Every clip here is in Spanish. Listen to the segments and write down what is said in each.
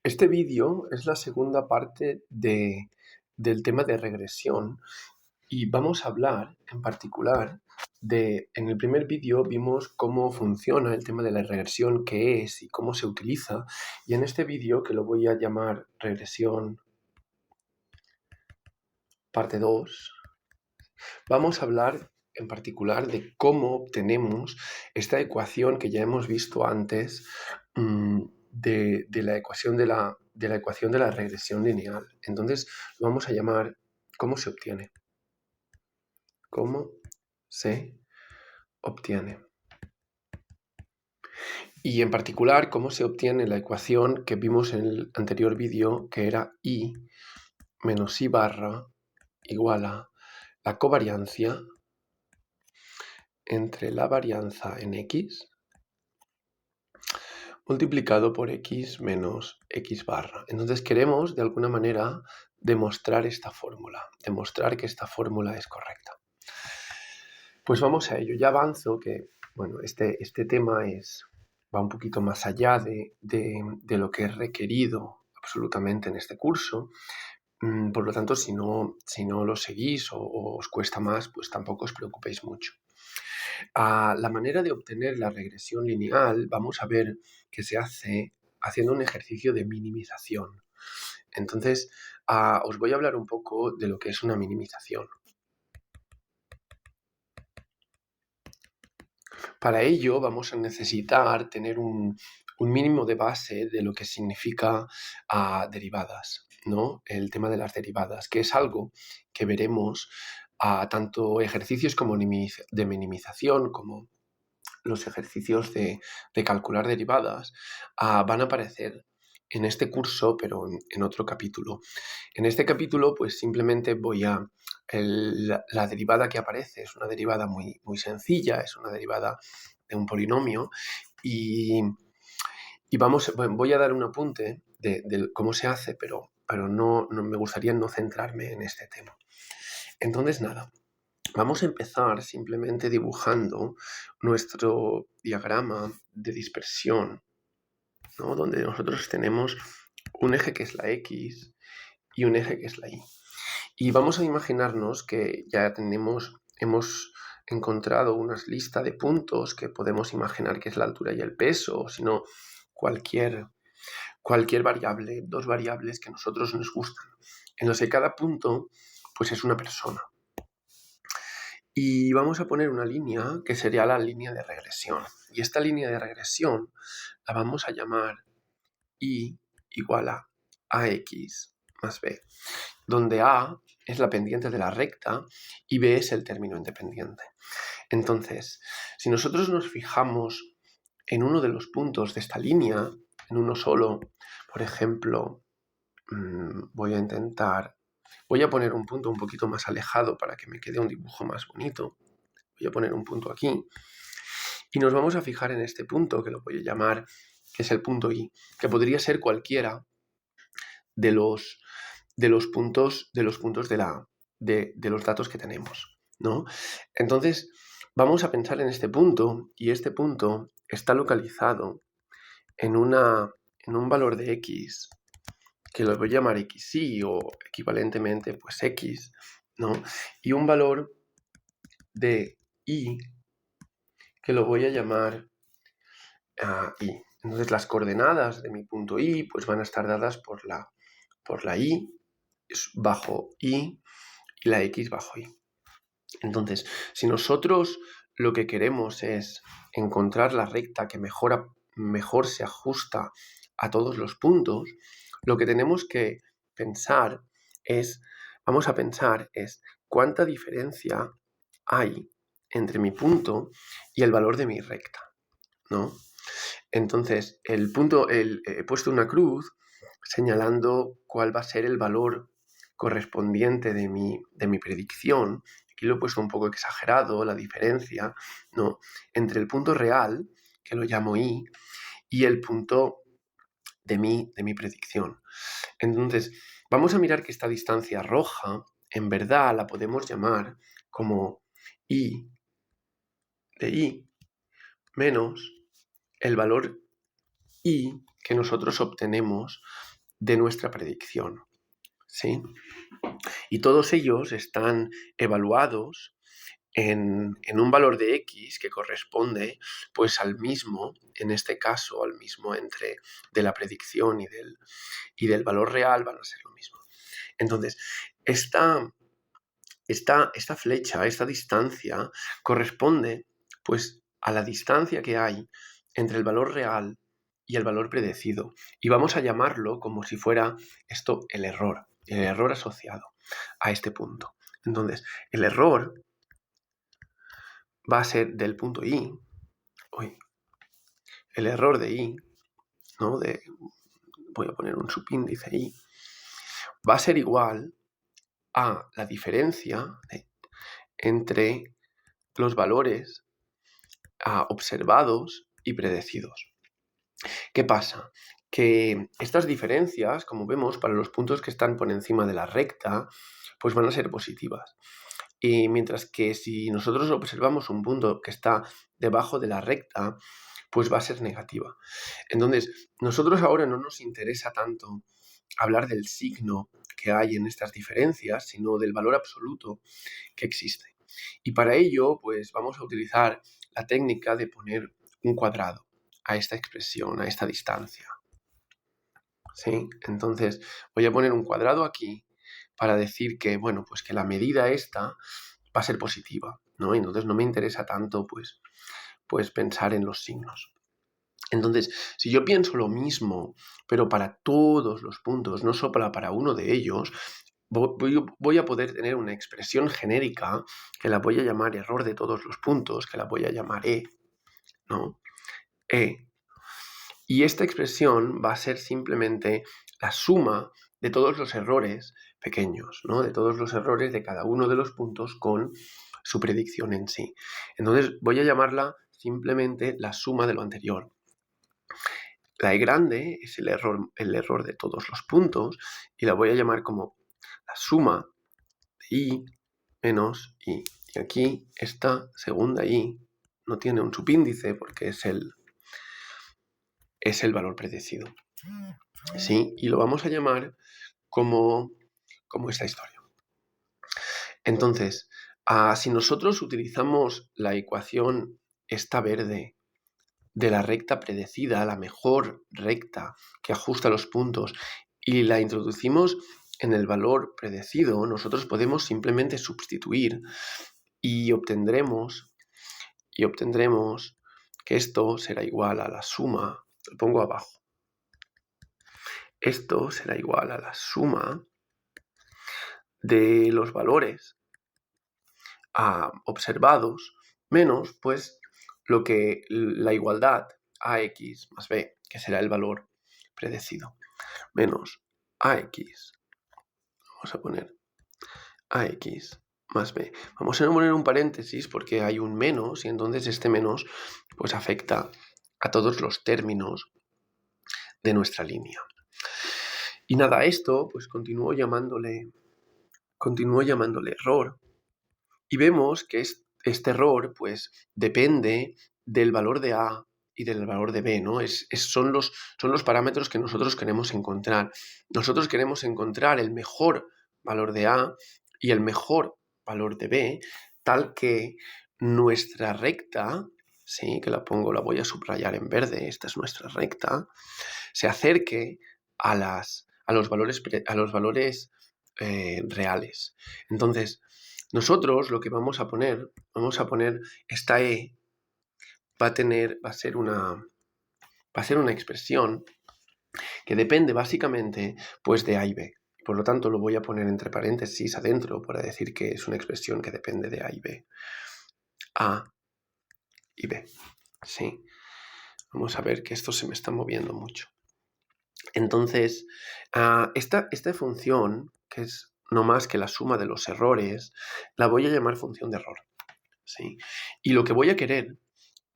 Este vídeo es la segunda parte del tema de regresión y vamos a hablar en particular en el primer vídeo vimos cómo funciona el tema de la regresión, qué es y cómo se utiliza, y en este vídeo, que lo voy a llamar regresión parte 2, vamos a hablar en particular de cómo obtenemos esta ecuación que ya hemos visto antes, de la ecuación de la regresión lineal. Entonces lo vamos a llamar cómo se obtiene. ¿Cómo se obtiene? Y en particular, cómo se obtiene la ecuación que vimos en el anterior vídeo, que era I menos I barra igual a la covariancia entre la varianza en X multiplicado por X menos X barra. Entonces queremos, de alguna manera, demostrar esta fórmula, demostrar que esta fórmula es correcta. Pues vamos a ello. Ya avanzo que, bueno, este tema va un poquito más allá de lo que es requerido absolutamente en este curso. Por lo tanto, si no lo seguís o os cuesta más, pues tampoco os preocupéis mucho. La manera de obtener la regresión lineal, vamos a ver que se hace haciendo un ejercicio de minimización. Entonces, os voy a hablar un poco de lo que es una minimización. Para ello vamos a necesitar tener un mínimo de base de lo que significa derivadas, ¿no? El tema de las derivadas, que es algo que veremos tanto ejercicios como de minimización como los ejercicios de calcular derivadas van a aparecer en este curso, pero en otro capítulo. En este capítulo, pues simplemente la derivada que aparece es una derivada muy, muy sencilla, es una derivada de un polinomio y voy a dar un apunte de cómo se hace, pero no me gustaría no centrarme en este tema. Entonces, nada. Vamos a empezar simplemente dibujando nuestro diagrama de dispersión, ¿no? Donde nosotros tenemos un eje que es la X y un eje que es la Y. Y vamos a imaginarnos que ya hemos encontrado una lista de puntos que podemos imaginar que es la altura y el peso, o si no, cualquier variable, dos variables que a nosotros nos gustan, en los que cada punto pues es una persona. Y vamos a poner una línea que sería la línea de regresión. Y esta línea de regresión la vamos a llamar I igual a AX más B, donde A es la pendiente de la recta y B es el término independiente. Entonces, si nosotros nos fijamos en uno de los puntos de esta línea, en uno solo, por ejemplo, voy a poner un punto un poquito más alejado para que me quede un dibujo más bonito. Voy a poner un punto aquí y nos vamos a fijar en este punto, que lo voy a llamar, que es el punto I, que podría ser cualquiera de los puntos de los datos que tenemos, ¿no? Entonces, vamos a pensar en este punto, y este punto está localizado en un valor de X, que lo voy a llamar XY o equivalentemente pues X, ¿no? Y un valor de Y que lo voy a llamar Y. Entonces las coordenadas de mi punto Y pues van a estar dadas por la Y bajo Y y la X bajo Y. Entonces, si nosotros lo que queremos es encontrar la recta que mejor se ajusta a todos los puntos, lo que tenemos que vamos a pensar es cuánta diferencia hay entre mi punto y el valor de mi recta, ¿no? Entonces, he puesto una cruz señalando cuál va a ser el valor correspondiente de mi predicción. Aquí lo he puesto un poco exagerado, la diferencia, ¿no?, entre el punto real, que lo llamo I, y el punto de mi predicción. Entonces, vamos a mirar que esta distancia roja, en verdad, la podemos llamar como I de I menos el valor I que nosotros obtenemos de nuestra predicción, ¿sí? Y todos ellos están evaluados en un valor de x que corresponde pues al mismo, en este caso, al mismo entre de la predicción y del valor real van a ser lo mismo. Entonces, esta flecha, esta distancia, corresponde pues a la distancia que hay entre el valor real y el valor predecido. Y vamos a llamarlo como si fuera esto el error asociado a este punto. Entonces, el error va a ser del punto i, el error de i, ¿no? Voy a poner un subíndice i, va a ser igual a la diferencia entre los valores observados y predecidos. ¿Qué pasa? Que estas diferencias, como vemos, para los puntos que están por encima de la recta, pues van a ser positivas. Y mientras que si nosotros observamos un punto que está debajo de la recta, pues va a ser negativa. Entonces, nosotros ahora no nos interesa tanto hablar del signo que hay en estas diferencias, sino del valor absoluto que existe. Y para ello, pues vamos a utilizar la técnica de poner un cuadrado a esta expresión, a esta distancia. ¿Sí? Entonces, voy a poner un cuadrado aquí para decir que, bueno, pues que la medida esta va a ser positiva, ¿no? Entonces no me interesa tanto, pues pensar en los signos. Entonces, si yo pienso lo mismo, pero para todos los puntos, no solo para uno de ellos, voy a poder tener una expresión genérica que la voy a llamar error de todos los puntos, que la voy a llamar E, ¿no? E. Y esta expresión va a ser simplemente la suma de todos los errores pequeños, ¿no? De todos los errores de cada uno de los puntos con su predicción en sí. Entonces voy a llamarla simplemente la suma de lo anterior. La E grande es el error de todos los puntos y la voy a llamar como la suma de I menos I. Y aquí esta segunda I no tiene un subíndice porque es el valor predecido. ¿Sí? Y lo vamos a llamar como esta historia. Entonces, si nosotros utilizamos la ecuación esta verde de la recta predecida, la mejor recta que ajusta los puntos, y la introducimos en el valor predecido, nosotros podemos simplemente sustituir y obtendremos que esto será igual a la suma, lo pongo abajo, esto será igual a la suma de los valores observados menos pues lo que la igualdad ax más b, que será el valor predecido, menos ax, vamos a poner ax más b. Vamos a poner un paréntesis porque hay un menos y entonces este menos pues afecta a todos los términos de nuestra línea. Y nada, esto pues continúo llamándole error. Y vemos que este error pues depende del valor de A y del valor de B, ¿no? Son los parámetros que nosotros queremos encontrar. Nosotros queremos encontrar el mejor valor de A y el mejor valor de B, tal que nuestra recta, sí, que la voy a subrayar en verde, esta es nuestra recta, se acerque a los valores reales. Entonces, nosotros lo que vamos a poner esta E va a ser una expresión que depende básicamente pues de A y B. Por lo tanto, lo voy a poner entre paréntesis adentro para decir que es una expresión que depende de A y B. A y B. Sí. Vamos a ver que esto se me está moviendo mucho. Entonces, esta función, que es no más que la suma de los errores, la voy a llamar función de error. ¿Sí? Y lo que voy a querer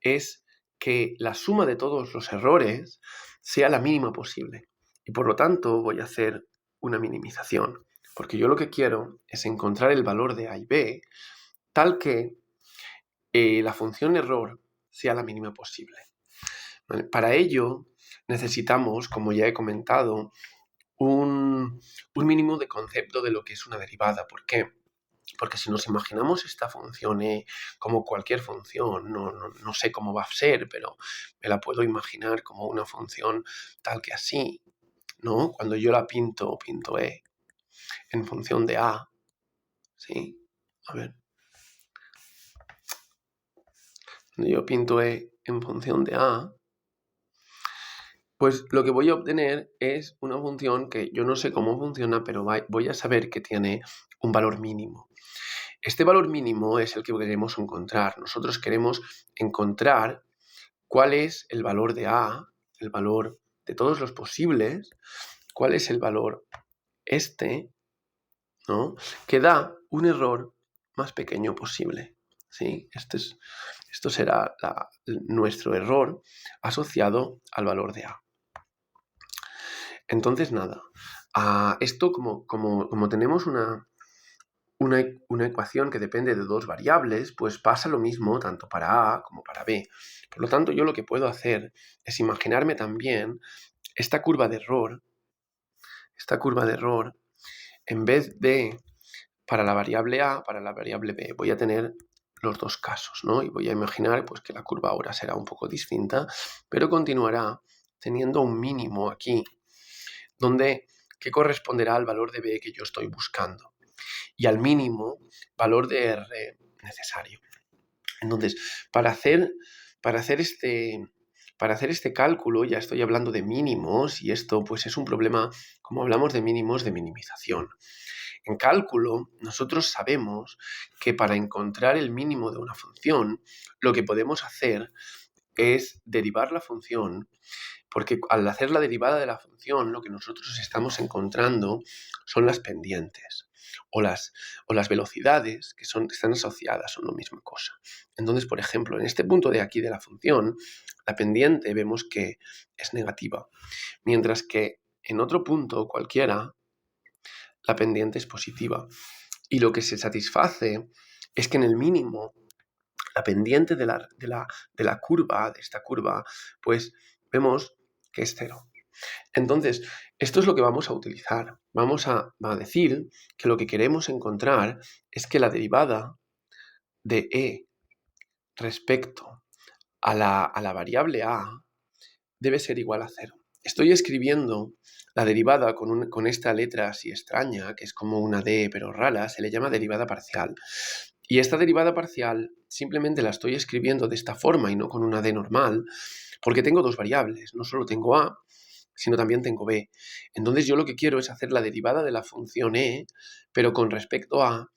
es que la suma de todos los errores sea la mínima posible. Y por lo tanto voy a hacer una minimización, porque yo lo que quiero es encontrar el valor de A y B tal que la función error sea la mínima posible. ¿Vale? Para ello necesitamos, como ya he comentado, un mínimo de concepto de lo que es una derivada. ¿Por qué? Porque si nos imaginamos esta función E como cualquier función, no sé cómo va a ser, pero me la puedo imaginar como una función tal que así, ¿no? Cuando yo la pinto E en función de A, ¿sí? A ver. Cuando yo pinto E en función de A, pues lo que voy a obtener es una función que yo no sé cómo funciona, pero voy a saber que tiene un valor mínimo. Este valor mínimo es el que queremos encontrar. Nosotros queremos encontrar cuál es el valor de A, el valor de todos los posibles, cuál es el valor ¿no? Que da un error más pequeño posible, ¿sí? Esto será nuestro error asociado al valor de A. Entonces, nada, esto como tenemos una ecuación que depende de dos variables, pues pasa lo mismo tanto para A como para B. Por lo tanto, yo lo que puedo hacer es imaginarme también esta curva de error, en vez de para la variable A, para la variable B, voy a tener los dos casos, ¿no? Y voy a imaginar pues, que la curva ahora será un poco distinta, pero continuará teniendo un mínimo aquí, que corresponderá al valor de B que yo estoy buscando y al mínimo valor de R necesario. Entonces, para hacer este cálculo, ya estoy hablando de mínimos y esto pues es un problema, como hablamos de mínimos, de minimización. En cálculo, nosotros sabemos que para encontrar el mínimo de una función, lo que podemos hacer es derivar la función, porque al hacer la derivada de la función, lo que nosotros estamos encontrando son las pendientes o las velocidades que están asociadas, son la misma cosa. Entonces, por ejemplo, en este punto de aquí de la función, la pendiente vemos que es negativa, mientras que en otro punto cualquiera, la pendiente es positiva. Y lo que se satisface es que en el mínimo, la pendiente de esta curva, pues vemos que es 0. Entonces, esto es lo que vamos a utilizar. Vamos a decir que lo que queremos encontrar es que la derivada de E respecto a la variable A debe ser igual a 0. Estoy escribiendo la derivada con esta letra así extraña, que es como una D pero rara, se le llama derivada parcial. Y esta derivada parcial simplemente la estoy escribiendo de esta forma y no con una D normal, porque tengo dos variables, no solo tengo A, sino también tengo B. Entonces yo lo que quiero es hacer la derivada de la función E, pero con respecto a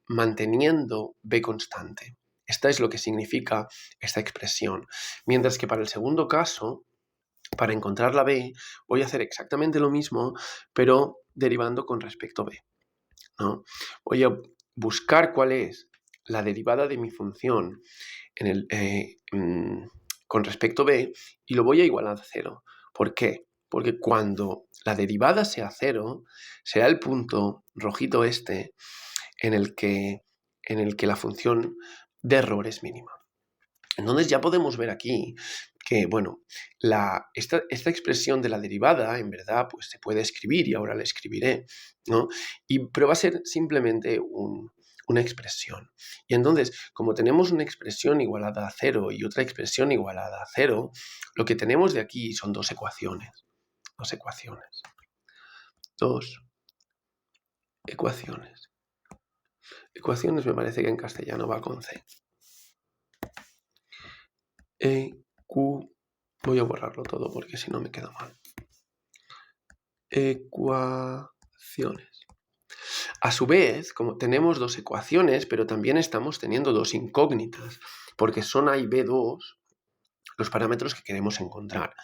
manteniendo B constante. Esta es lo que significa esta expresión. Mientras que para el segundo caso, para encontrar la B, voy a hacer exactamente lo mismo, pero derivando con respecto a B, ¿no? Voy a buscar cuál es la derivada de mi función con respecto a B y lo voy a igualar a 0. ¿Por qué? Porque cuando la derivada sea 0, será el punto rojito en el que la función de error es mínima. Entonces ya podemos ver aquí que, bueno, esta expresión de la derivada, en verdad, pues se puede escribir y ahora la escribiré, ¿no? Pero va a ser simplemente una expresión. Y entonces, como tenemos una expresión igualada a 0 y otra expresión igualada a 0, lo que tenemos de aquí son dos ecuaciones. Dos ecuaciones. Ecuaciones me parece que en castellano va con C. Voy a borrarlo todo porque si no me queda mal. Ecuaciones. A su vez, como tenemos dos ecuaciones, pero también estamos teniendo dos incógnitas, porque son A y B2 los parámetros que queremos encontrar.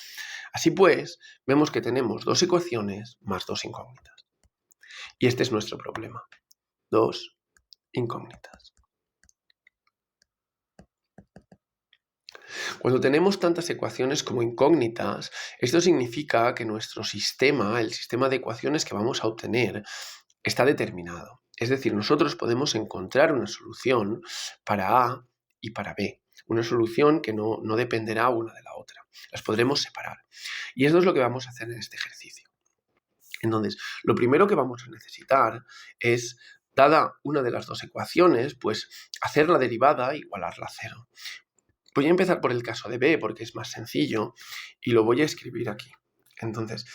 Así pues, vemos que tenemos dos ecuaciones más dos incógnitas. Y este es nuestro problema. Dos incógnitas. Cuando tenemos tantas ecuaciones como incógnitas, esto significa que nuestro sistema, el sistema de ecuaciones que vamos a obtener, está determinado. Es decir, nosotros podemos encontrar una solución para A y para B. Una solución que no dependerá una de la otra. Las podremos separar. Y eso es lo que vamos a hacer en este ejercicio. Entonces, lo primero que vamos a necesitar es, dada una de las dos ecuaciones, pues hacer la derivada e igualarla a 0. Voy a empezar por el caso de b porque es más sencillo y lo voy a escribir aquí. Entonces,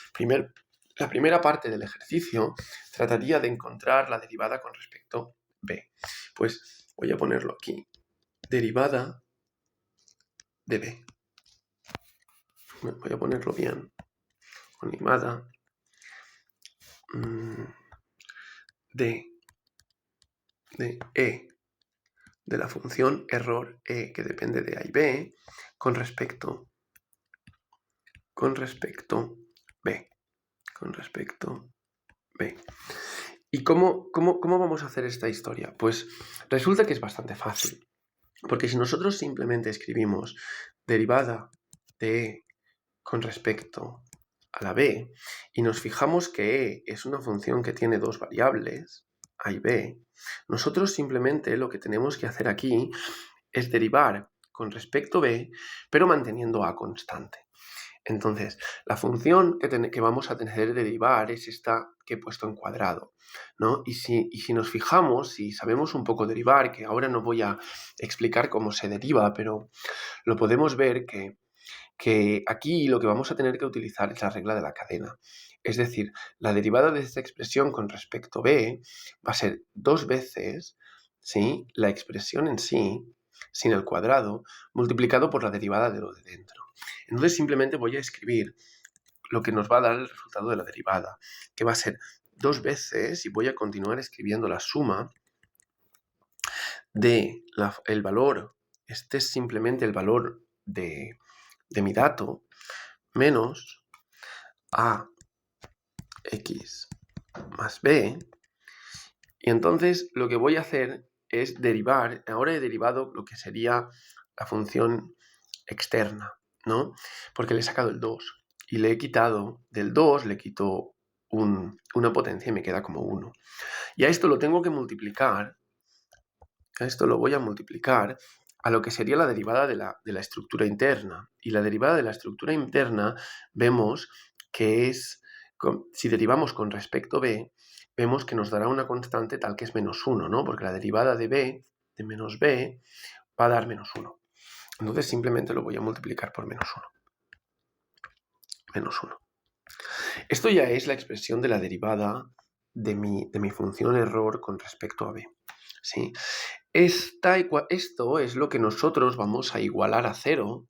la primera parte del ejercicio trataría de encontrar la derivada con respecto a b. Pues voy a ponerlo aquí. Derivada de b. Voy a ponerlo bien. Derivada de e de la función error e que depende de a y b con respecto b. ¿Y cómo vamos a hacer esta historia? Pues resulta que es bastante fácil. Porque si nosotros simplemente escribimos derivada de e con respecto a la b y nos fijamos que e es una función que tiene dos variables, a y b, nosotros simplemente lo que tenemos que hacer aquí es derivar con respecto a b, pero manteniendo a constante. Entonces, la función que vamos a tener que derivar es esta que he puesto en cuadrado, ¿no? Y si nos fijamos, si sabemos un poco derivar, que ahora no voy a explicar cómo se deriva, pero lo podemos ver que aquí lo que vamos a tener que utilizar es la regla de la cadena. Es decir, la derivada de esta expresión con respecto a b va a ser 2 veces, ¿sí?, la expresión en sí, sin el cuadrado, multiplicado por la derivada de lo de dentro. Entonces simplemente voy a escribir lo que nos va a dar el resultado de la derivada, que va a ser 2 veces, y voy a continuar escribiendo la suma de el valor, este es simplemente el valor de mi dato, menos ax más b, y entonces lo que voy a hacer es derivar, ahora he derivado lo que sería la función externa, ¿no? Porque le he sacado el 2 y le he quitado, del 2 le quito una potencia y me queda como 1. Y a esto lo tengo que multiplicar, a esto lo voy a multiplicar a lo que sería la derivada de la estructura interna. Y la derivada de la estructura interna vemos que es, si derivamos con respecto a b, vemos que nos dará una constante tal que es menos 1, ¿no? Porque la derivada de b, de menos b, va a dar menos 1. Entonces simplemente lo voy a multiplicar por menos 1. Menos 1. Esto ya es la expresión de la derivada de mi función error con respecto a b, ¿sí? Esto es lo que nosotros vamos a igualar a 0.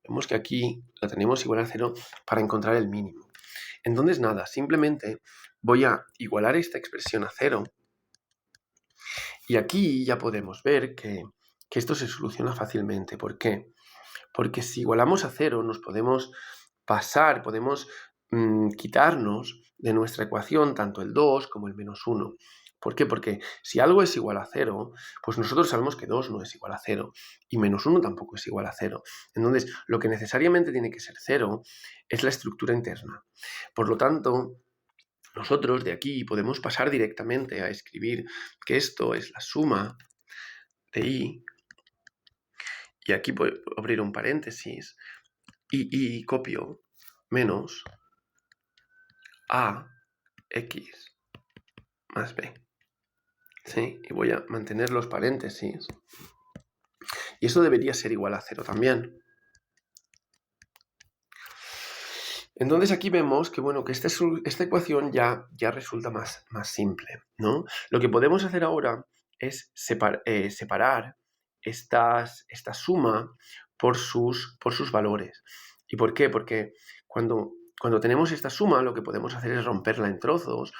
Vemos que aquí la tenemos igual a 0 para encontrar el mínimo. Entonces nada, simplemente voy a igualar esta expresión a 0 y aquí ya podemos ver que esto se soluciona fácilmente. ¿Por qué? Porque si igualamos a 0 nos podemos pasar, podemos quitarnos de nuestra ecuación tanto el 2 como el menos 1. ¿Por qué? Porque si algo es igual a 0, pues nosotros sabemos que 2 no es igual a 0 y menos 1 tampoco es igual a 0. Entonces, lo que necesariamente tiene que ser 0 es la estructura interna. Por lo tanto, nosotros de aquí podemos pasar directamente a escribir que esto es la suma de i, y aquí puedo abrir un paréntesis, y copio menos ax más b. ¿Sí? Y voy a mantener los paréntesis. Y esto debería ser igual a 0 también. Entonces aquí vemos que, bueno, que esta ecuación ya resulta más simple, ¿no? Lo que podemos hacer ahora es separar esta suma por sus valores. ¿Y por qué? Porque cuando tenemos esta suma, lo que podemos hacer es romperla en trozos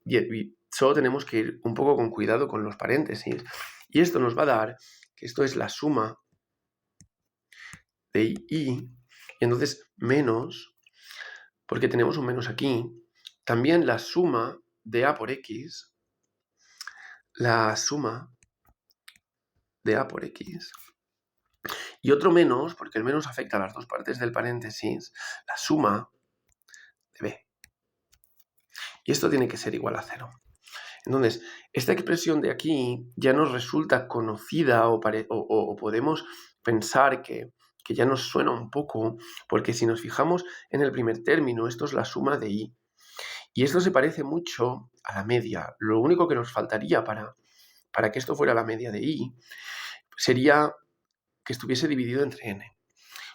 y solo tenemos que ir un poco con cuidado con los paréntesis. Y esto nos va a dar que esto es la suma de i, y entonces menos, porque tenemos un menos aquí, también la suma de a por x, la suma de a por x, y otro menos, porque el menos afecta a las dos partes del paréntesis, la suma de b. Y esto tiene que ser igual a 0. Entonces, esta expresión de aquí ya nos resulta conocida o podemos pensar que ya nos suena un poco, porque si nos fijamos en el primer término, esto es la suma de i. Y esto se parece mucho a la media. Lo único que nos faltaría para que esto fuera la media de y sería que estuviese dividido entre n.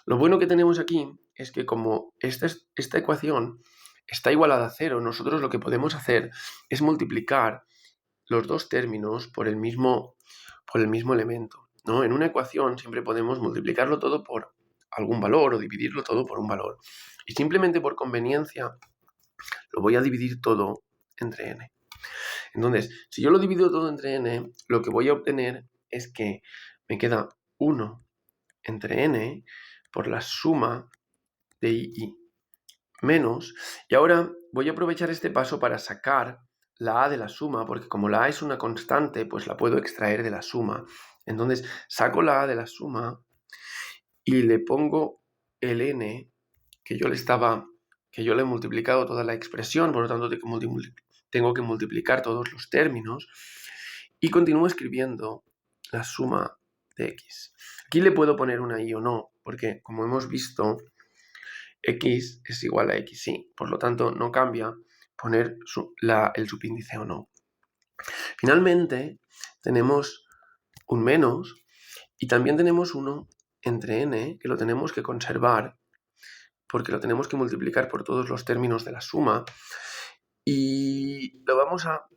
Lo bueno que tenemos aquí es que como esta ecuación está igualada a 0, nosotros lo que podemos hacer es multiplicar los dos términos por el mismo elemento, ¿no? En una ecuación siempre podemos multiplicarlo todo por algún valor o dividirlo todo por un valor. Y simplemente por conveniencia lo voy a dividir todo entre n. Entonces, si yo lo divido todo entre n, lo que voy a obtener es que me queda 1 entre n por la suma de i menos, y ahora voy a aprovechar este paso para sacar la a de la suma, porque como la a es una constante, pues la puedo extraer de la suma. Entonces saco la a de la suma y le pongo el n que yo le he multiplicado toda la expresión, por lo tanto tengo que multiplicar todos los términos, y continúo escribiendo la suma de x. Aquí le puedo poner una i o no, porque como hemos visto, x es igual a xy, por lo tanto no cambia poner el subíndice o no. Finalmente tenemos un menos y también tenemos 1 entre n que lo tenemos que conservar porque lo tenemos que multiplicar por todos los términos de la suma y lo vamos a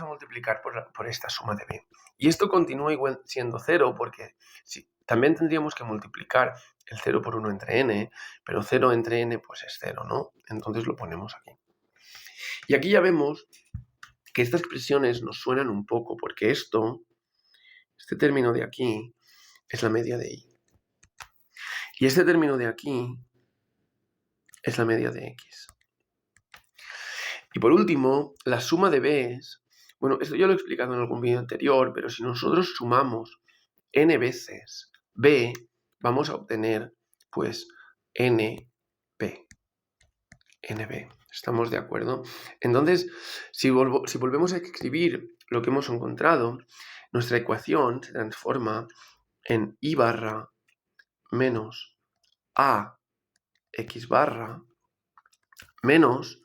multiplicar por esta suma de b. Y esto continúa igual siendo 0 porque también tendríamos que multiplicar el 0 por 1 entre n, pero 0 entre n pues es 0, ¿no? Entonces lo ponemos aquí. Y aquí ya vemos que estas expresiones nos suenan un poco porque este término de aquí es la media de y. Y este término de aquí es la media de x. Y por último, la suma de b's, bueno, esto ya lo he explicado en algún vídeo anterior, pero si nosotros sumamos n veces b, vamos a obtener, pues, nb. ¿Estamos de acuerdo? Entonces, si volvemos a escribir lo que hemos encontrado, nuestra ecuación se transforma en i barra menos a x barra menos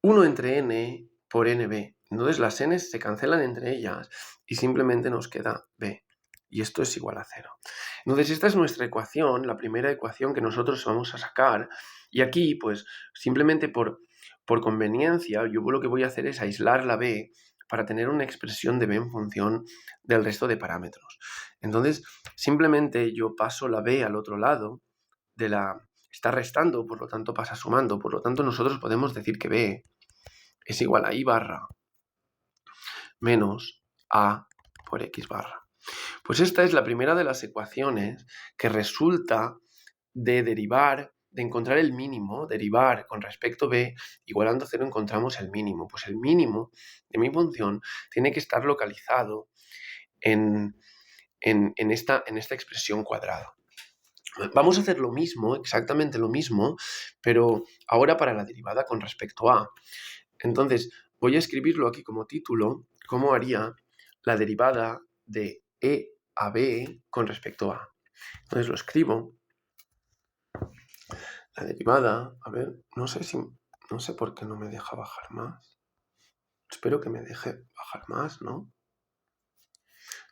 1 entre n por nb. Entonces las n se cancelan entre ellas y simplemente nos queda b. Y esto es igual a 0. Entonces esta es nuestra ecuación, la primera ecuación que nosotros vamos a sacar. Y aquí, pues, simplemente por conveniencia, yo lo que voy a hacer es aislar la b para tener una expresión de b en función del resto de parámetros. Entonces, simplemente yo paso la b al otro lado está restando, por lo tanto pasa sumando. Por lo tanto, nosotros podemos decir que b es igual a i barra menos a por x barra. Pues esta es la primera de las ecuaciones que resulta de derivar, de encontrar el mínimo, derivar con respecto a b, igualando a 0 encontramos el mínimo. Pues el mínimo de mi función tiene que estar localizado en esta expresión cuadrada. Vamos a hacer lo mismo, exactamente lo mismo, pero ahora para la derivada con respecto a. Entonces, voy a escribirlo aquí como título, cómo haría la derivada de e a b con respecto a. Entonces lo escribo. La derivada, a ver, no sé por qué no me deja bajar más. Espero que me deje bajar más, ¿no?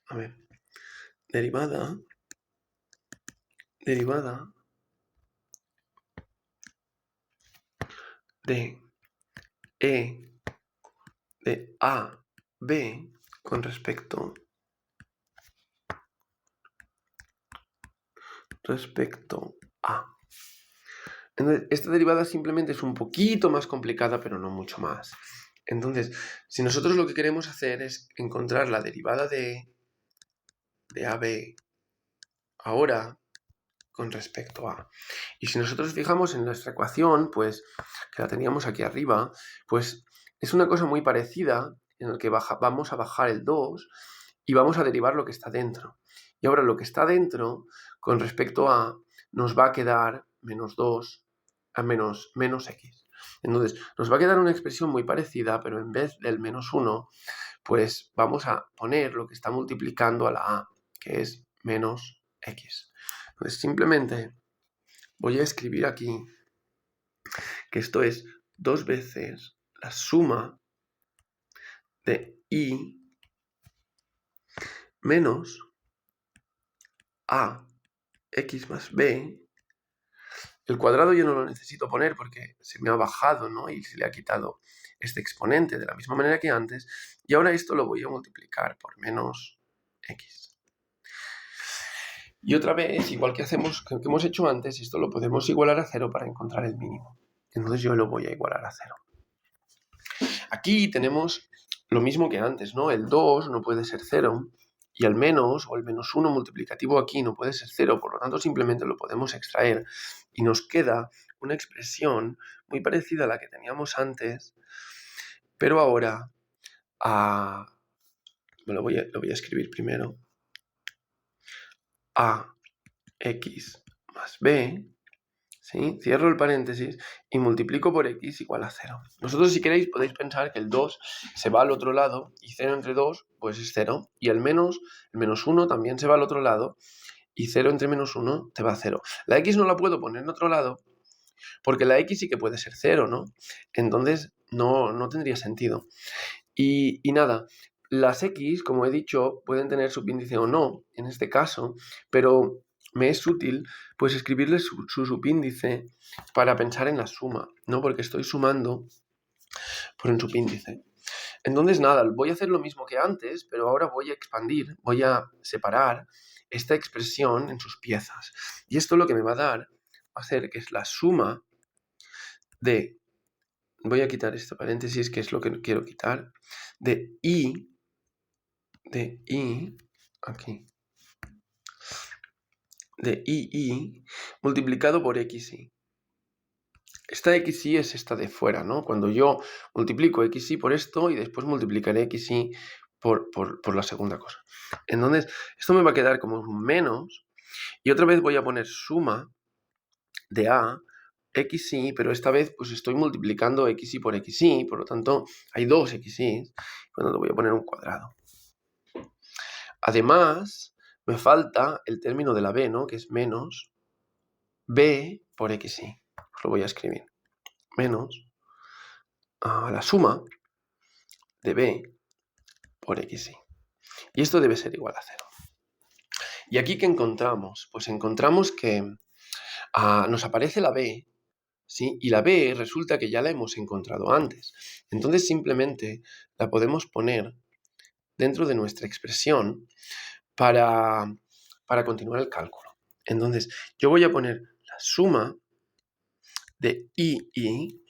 A ver, derivada de e de a b con respecto a. Entonces, esta derivada simplemente es un poquito más complicada, pero no mucho más. Entonces, si nosotros lo que queremos hacer es encontrar la derivada de AB ahora con respecto a. Y si nosotros fijamos en nuestra ecuación, pues, que la teníamos aquí arriba, pues es una cosa muy parecida en la que vamos a bajar el 2 y vamos a derivar lo que está dentro. Y ahora lo que está dentro, con respecto a, nos va a quedar menos 2 a menos x. Entonces, nos va a quedar una expresión muy parecida, pero en vez del menos 1, pues vamos a poner lo que está multiplicando a la a, que es menos x. Entonces, simplemente voy a escribir aquí que esto es 2 veces la suma de y menos ax más b. El cuadrado yo no lo necesito poner porque se me ha bajado, ¿no? Y se le ha quitado este exponente de la misma manera que antes. Y ahora esto lo voy a multiplicar por menos x. Y otra vez, igual que hemos hecho antes, esto lo podemos igualar a 0 para encontrar el mínimo. Entonces yo lo voy a igualar a 0. Aquí tenemos lo mismo que antes, ¿no? El 2 no puede ser 0 y el menos o el menos 1 multiplicativo aquí no puede ser 0, por lo tanto simplemente lo podemos extraer y nos queda una expresión muy parecida a la que teníamos antes, pero ahora lo voy a escribir primero. Ax más b, ¿sí? Cierro el paréntesis y multiplico por x igual a 0. Vosotros, si queréis, podéis pensar que el 2 se va al otro lado y 0 entre 2 pues es 0. Y el menos 1 también se va al otro lado y 0 entre menos 1 te va a 0. La x no la puedo poner en otro lado porque la x sí que puede ser 0, ¿no? Entonces no tendría sentido. Y nada, las x, como he dicho, pueden tener subíndice o no, en este caso, pero me es útil pues escribirles su subíndice para pensar en la suma, ¿no? Porque estoy sumando por un subíndice. Entonces nada, voy a hacer lo mismo que antes, pero ahora voy a expandir, voy a separar esta expresión en sus piezas. Y esto lo que me va a dar, va a hacer que es la suma de... Voy a quitar este paréntesis, que es lo que quiero quitar, de i, aquí, de i multiplicado por xy. Esta xy es esta de fuera, ¿no? Cuando yo multiplico xy por esto y después multiplicaré xy por la segunda cosa. Entonces, esto me va a quedar como un menos y otra vez voy a poner suma de xy, pero esta vez pues estoy multiplicando xy por xy, por lo tanto hay dos xy, por lo tanto voy a poner un cuadrado. Además, me falta el término de la b, ¿no? Que es menos b por xy. Os lo voy a escribir. Menos la suma de b por xy. Y esto debe ser igual a 0. ¿Y aquí qué encontramos? Pues encontramos que nos aparece la b, ¿sí? Y la b resulta que ya la hemos encontrado antes. Entonces simplemente la podemos poner dentro de nuestra expresión para continuar el cálculo. Entonces yo voy a poner la suma de xy,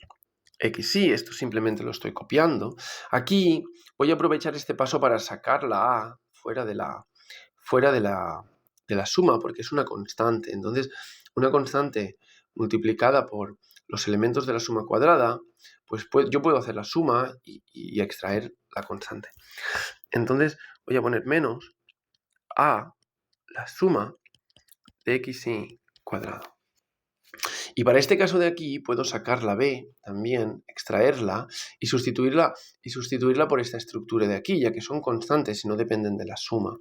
esto simplemente lo estoy copiando. Aquí voy a aprovechar este paso para sacar la a fuera de la suma, porque es una constante. Entonces, una constante multiplicada por los elementos de la suma cuadrada, pues yo puedo hacer la suma y extraer la constante. Entonces, voy a poner menos a la suma de xy cuadrado. Y para este caso de aquí puedo sacar la b también, extraerla y sustituirla por esta estructura de aquí, ya que son constantes y no dependen de la suma.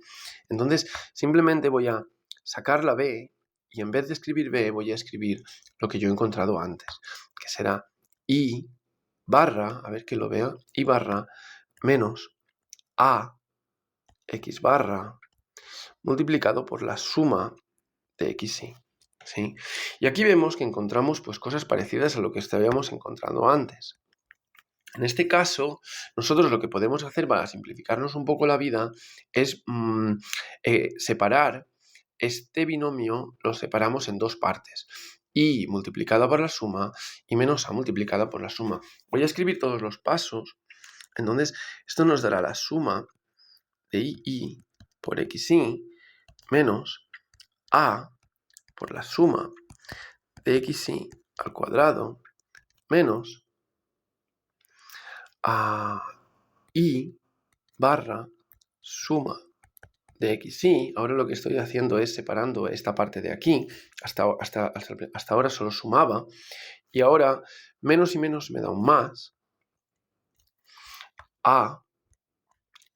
Entonces simplemente voy a sacar la b y en vez de escribir b voy a escribir lo que yo he encontrado antes, que será i barra, a ver que lo vea, i barra menos a x barra multiplicado por la suma de xy. ¿Sí? Y aquí vemos que encontramos pues, cosas parecidas a lo que estábamos encontrando antes. En este caso, nosotros lo que podemos hacer para simplificarnos un poco la vida es separar este binomio, lo separamos en dos partes. I multiplicada por la suma y menos a multiplicada por la suma. Voy a escribir todos los pasos. Entonces, esto nos dará la suma de i por xy menos a por la suma de xy al cuadrado menos i barra suma de xy. Ahora lo que estoy haciendo es separando esta parte de aquí. Hasta ahora solo sumaba. Y ahora menos y menos me da un más. A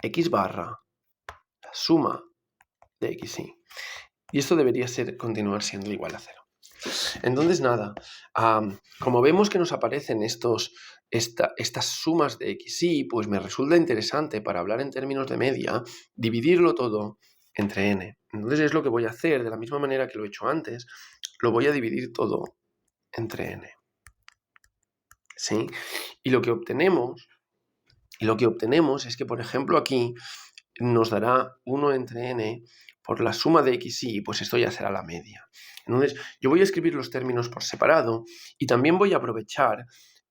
x barra la suma de xy. Y esto debería continuar siendo igual a 0. Entonces, nada, como vemos que nos aparecen estas sumas de x y, pues me resulta interesante para hablar en términos de media, dividirlo todo entre n. Entonces es lo que voy a hacer, de la misma manera que lo he hecho antes, lo voy a dividir todo entre n. ¿Sí? Y lo que obtenemos es que, por ejemplo, aquí nos dará 1 entre n por la suma de x y, pues esto ya será la media. Entonces, yo voy a escribir los términos por separado y también voy a aprovechar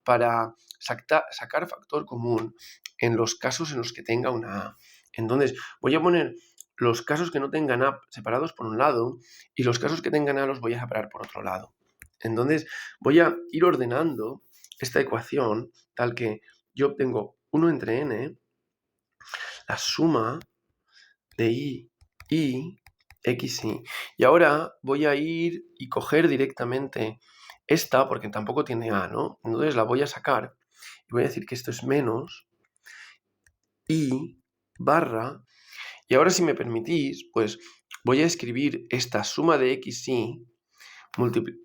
para sacar factor común en los casos en los que tenga una a. Entonces, voy a poner los casos que no tengan a separados por un lado y los casos que tengan a los voy a separar por otro lado. Entonces, voy a ir ordenando esta ecuación tal que yo obtengo 1 entre n, la suma de y, x, y. Y ahora voy a ir y coger directamente esta, porque tampoco tiene a, ¿no? Entonces la voy a sacar y voy a decir que esto es menos y barra. Y ahora, si me permitís, pues voy a escribir esta suma de x, y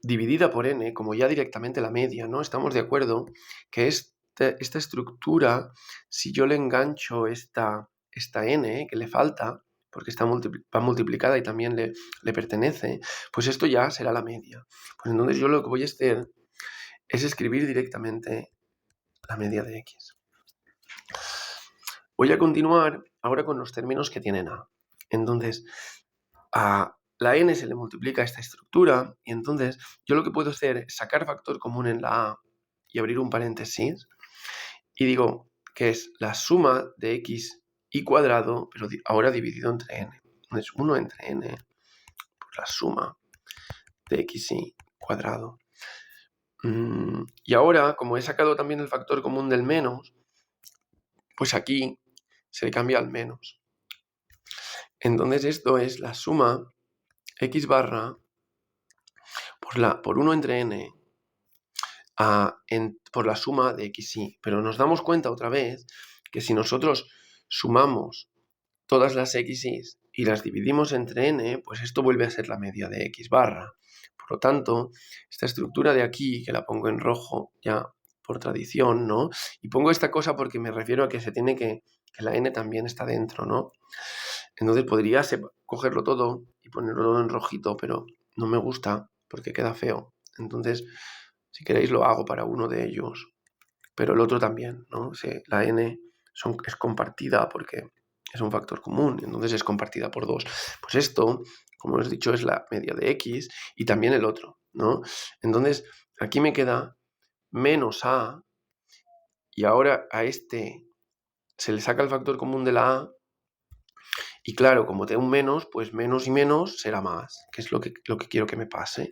dividida por n como ya directamente la media, ¿no? Estamos de acuerdo que esta estructura, si yo le engancho esta n que le falta, porque va multiplicada y también le pertenece, pues esto ya será la media. Pues entonces yo lo que voy a hacer es escribir directamente la media de x. Voy a continuar ahora con los términos que tienen a. Entonces, a la n se le multiplica esta estructura y entonces yo lo que puedo hacer es sacar factor común en la a y abrir un paréntesis y digo que es la suma de x y cuadrado, pero ahora dividido entre n. Entonces 1 entre n por la suma de x y cuadrado. Y ahora, como he sacado también el factor común del menos, pues aquí se le cambia al menos. Entonces esto es la suma x barra por 1 entre n por la suma de x y. Pero nos damos cuenta otra vez que si nosotros sumamos todas las x y las dividimos entre n, pues esto vuelve a ser la media de x barra. Por lo tanto, esta estructura de aquí, que la pongo en rojo ya por tradición, ¿no? Y pongo esta cosa porque me refiero a que se tiene que la n también está dentro, ¿no? Entonces podría cogerlo todo y ponerlo todo en rojito, pero no me gusta porque queda feo. Entonces, si queréis lo hago para uno de ellos, pero el otro también, ¿no? La n es compartida porque es un factor común, entonces es compartida por 2. Pues esto, como os he dicho, es la media de x y también el otro, ¿no? Entonces, aquí me queda menos a y ahora a este se le saca el factor común de la a y claro, como tengo un menos, pues menos y menos será más, que es lo que quiero que me pase.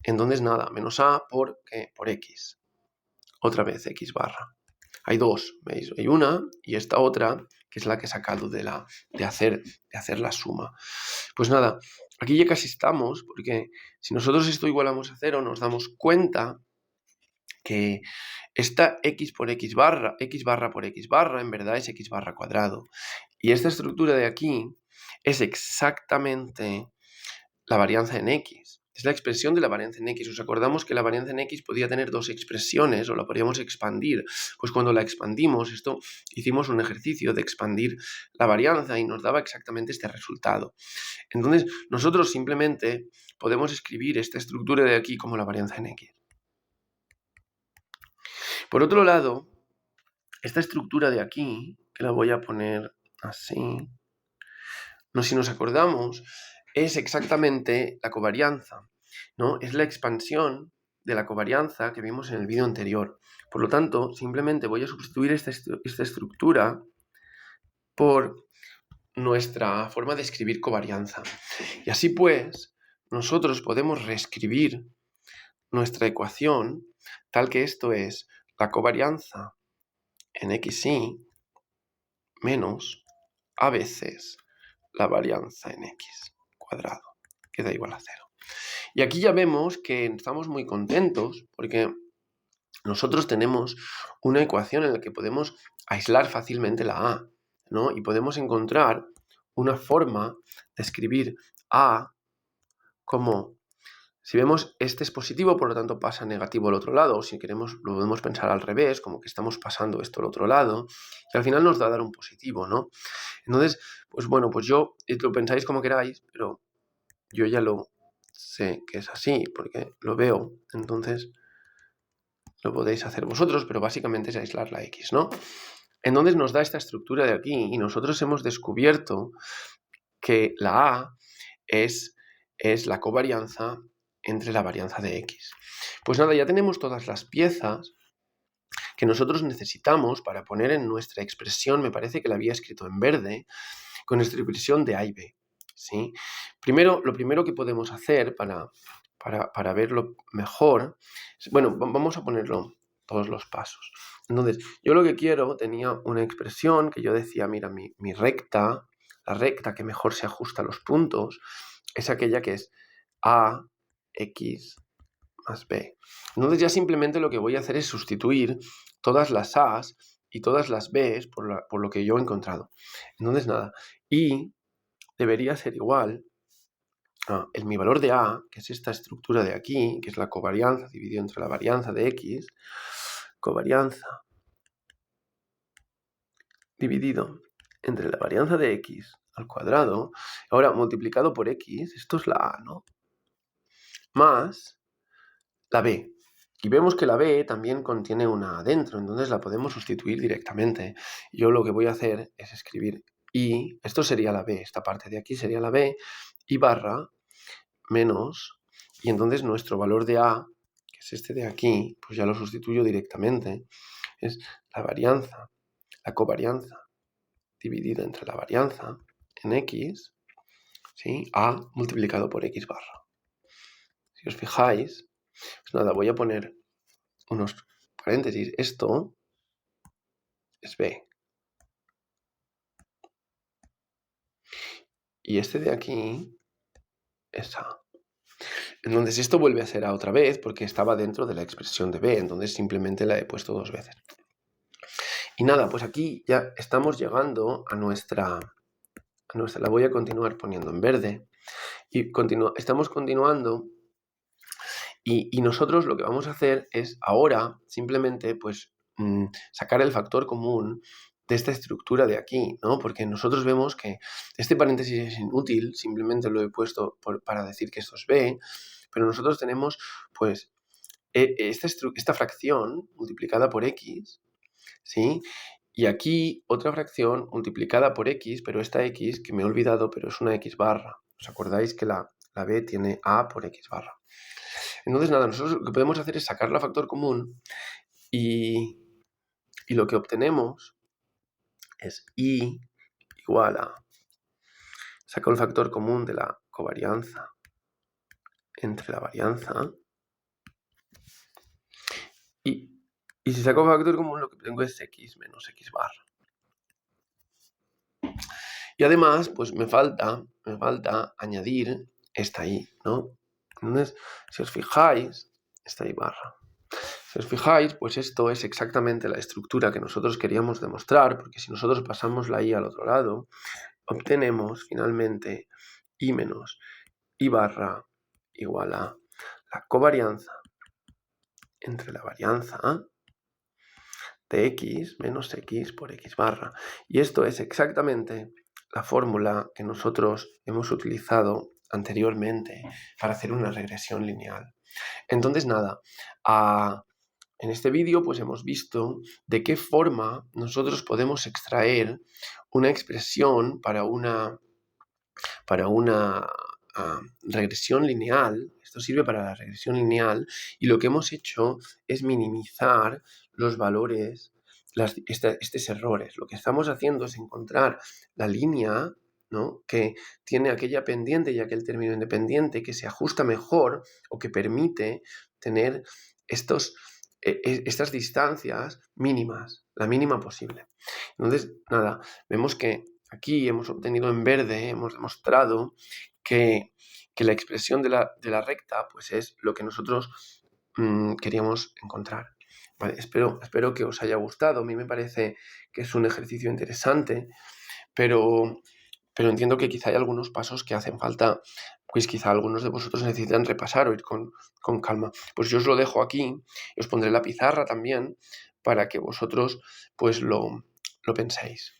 Entonces, nada, menos a por x. Otra vez x barra. Hay dos, ¿veis? Hay una y esta otra, que es la que he sacado de hacer la suma. Pues nada, aquí ya casi estamos, porque si nosotros esto igualamos a 0, nos damos cuenta que esta x por x barra por x barra, en verdad es x barra cuadrado. Y esta estructura de aquí es exactamente la varianza en x. Es la expresión de la varianza en x. ¿Os acordamos que la varianza en x podía tener dos expresiones o la podríamos expandir? Pues cuando la expandimos, hicimos un ejercicio de expandir la varianza y nos daba exactamente este resultado. Entonces, nosotros simplemente podemos escribir esta estructura de aquí como la varianza en x. Por otro lado, esta estructura de aquí, que la voy a poner así, si nos acordamos, es exactamente la covarianza, ¿no? Es la expansión de la covarianza que vimos en el vídeo anterior. Por lo tanto, simplemente voy a sustituir esta estructura por nuestra forma de escribir covarianza. Y así pues, nosotros podemos reescribir nuestra ecuación tal que esto es la covarianza en xy menos a veces la varianza en x cuadrado, que da igual a 0. Y aquí ya vemos que estamos muy contentos porque nosotros tenemos una ecuación en la que podemos aislar fácilmente la a, ¿no? Y podemos encontrar una forma de escribir a como Si vemos este es positivo, por lo tanto pasa negativo al otro lado, o si queremos, lo podemos pensar al revés, como que estamos pasando esto al otro lado, y al final nos da a dar un positivo, ¿no? Entonces, pues bueno, pues lo pensáis como queráis, pero yo ya lo sé que es así, porque lo veo, entonces lo podéis hacer vosotros, pero básicamente es aislar la X, ¿no? Entonces nos da esta estructura de aquí, y nosotros hemos descubierto que la A es la covarianza entre la varianza de X. Pues nada, ya tenemos todas las piezas que nosotros necesitamos para poner en nuestra expresión, me parece que la había escrito en verde, con nuestra expresión de A y B, ¿sí? Lo primero que podemos hacer para verlo mejor, bueno, vamos a ponerlo todos los pasos. Entonces, yo lo que quiero, tenía una expresión que yo decía, mira, mi recta, la recta que mejor se ajusta a los puntos, es aquella que es AX más B. Entonces ya simplemente lo que voy a hacer es sustituir todas las A's y todas las B's por lo que yo he encontrado. Entonces nada, Y debería ser igual a mi valor de A, que es esta estructura de aquí, que es la covarianza dividido entre la varianza de X, covarianza dividido entre la varianza de X al cuadrado, ahora multiplicado por X, esto es la A, ¿no? Más la B. Y vemos que la B también contiene una adentro, entonces la podemos sustituir directamente. Yo lo que voy a hacer es escribir I, esto sería la B, esta parte de aquí sería la B, y barra menos, y entonces nuestro valor de A, que es este de aquí, pues ya lo sustituyo directamente, es la varianza, la covarianza dividida entre la varianza en X, ¿sí? A multiplicado por X barra. Si os fijáis, pues nada, voy a poner unos paréntesis. Esto es B. Y este de aquí es A. Entonces esto vuelve a ser A otra vez porque estaba dentro de la expresión de B. Entonces simplemente la he puesto dos veces. Y nada, pues aquí ya estamos llegando a nuestra... La voy a continuar poniendo en verde. Y estamos continuando. Y nosotros lo que vamos a hacer es ahora simplemente pues sacar el factor común de esta estructura de aquí, ¿no? Porque nosotros vemos que este paréntesis es inútil, simplemente lo he puesto para decir que esto es B, pero nosotros tenemos pues esta fracción multiplicada por X, ¿sí? Y aquí otra fracción multiplicada por X, pero esta X que me he olvidado, pero es una X barra. ¿Os acordáis que la B tiene A por X barra? Entonces, nada, nosotros lo que podemos hacer es sacar la factor común y lo que obtenemos es I igual a... Saco el factor común de la covarianza entre la varianza y si saco el factor común lo que tengo es X menos X barra. Y además, pues me falta añadir esta I, ¿no? Entonces, si os fijáis, esta I barra. Si os fijáis, pues esto es exactamente la estructura que nosotros queríamos demostrar, porque si nosotros pasamos la I al otro lado, obtenemos finalmente I menos I barra igual a la covarianza entre la varianza de X menos X por X barra. Y esto es exactamente la fórmula que nosotros hemos utilizado anteriormente para hacer una regresión lineal. Entonces, nada, en este vídeo pues hemos visto de qué forma nosotros podemos extraer una expresión para una regresión lineal. Esto sirve para la regresión lineal y lo que hemos hecho es minimizar los valores, estos errores. Lo que estamos haciendo es encontrar la línea, ¿no?, que tiene aquella pendiente y aquel término independiente que se ajusta mejor o que permite tener estas distancias mínimas, la mínima posible. Entonces, nada, vemos que aquí hemos obtenido en verde, hemos demostrado que la expresión de la recta pues es lo que nosotros queríamos encontrar. Vale, espero que os haya gustado. A mí me parece que es un ejercicio interesante, pero entiendo que quizá hay algunos pasos que hacen falta pues quizá algunos de vosotros necesitan repasar o ir con calma. Pues yo os lo dejo aquí, y os pondré la pizarra también para que vosotros pues lo penséis.